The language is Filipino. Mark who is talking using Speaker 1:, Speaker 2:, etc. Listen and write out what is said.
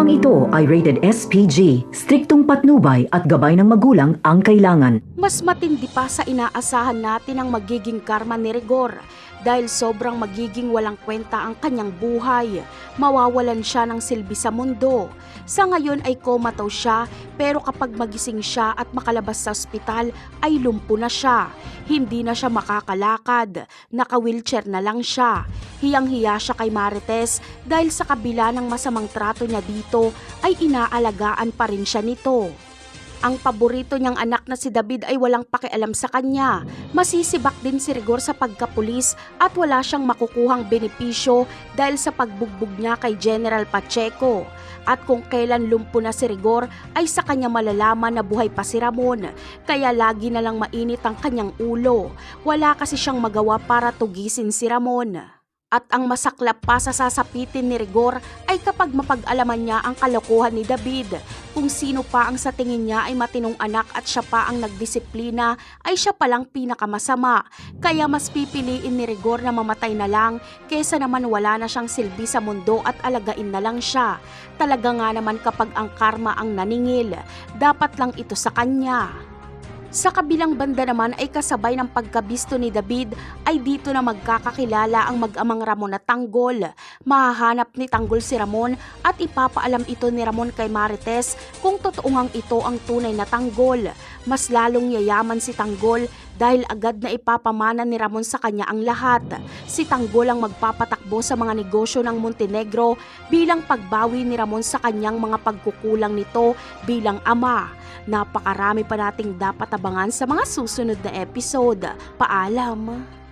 Speaker 1: Programang ito ay rated SPG, striktong patnubay at gabay ng magulang ang kailangan.
Speaker 2: Mas matindi pa sa inaasahan natin ang magiging karma ni Rigor dahil sobrang magiging walang kwenta ang kanyang buhay. Mawawalan siya ng silbi sa mundo. Sa ngayon ay comatose siya pero kapag magising siya at makalabas sa ospital ay lumpo na siya. Hindi na siya makakalakad, naka-wheelchair na lang siya. Hiyang-hiya siya kay Marites dahil sa kabila ng masamang trato niya dito ay inaalagaan pa rin siya nito. Ang paborito niyang anak na si David ay walang pakialam sa kanya. Masisibak din si Rigor sa pagkapulis at wala siyang makukuhang benepisyo dahil sa pagbugbog niya kay General Pacheco. At kung kailan lumpo na si Rigor ay sa kanya malalaman na buhay pa si Ramon. Kaya lagi na lang mainit ang kanyang ulo. Wala kasi siyang magawa para tugisin si Ramon. At ang masaklap pa sa sasapitin ni Rigor ay kapag mapag-alaman niya ang kalokohan ni David. Kung sino pa ang sa tingin niya ay matinong anak at siya pa ang nagdisiplina ay siya palang pinakamasama. Kaya mas pipiliin ni Rigor na mamatay na lang kesa naman wala na siyang silbi sa mundo at alagain na lang siya. Talaga nga naman kapag ang karma ang naningil, dapat lang ito sa kanya. Sa kabilang banda naman ay kasabay ng pagkabisto ni David ay dito na magkakakilala ang mag-amang Ramon at Tanggol. Mahahanap ni Tanggol si Ramon at ipapaalam ito ni Ramon kay Marites kung totoo ngang ito ang tunay na Tanggol. Mas lalong yayaman si Tanggol dahil agad na ipapamana ni Ramon sa kanya ang lahat. Si Tanggol ang magpapatakbo sa mga negosyo ng Montenegro bilang pagbawi ni Ramon sa kanyang mga pagkukulang nito bilang ama. Napakarami pa nating dapat abangan sa mga susunod na episode. Paalam!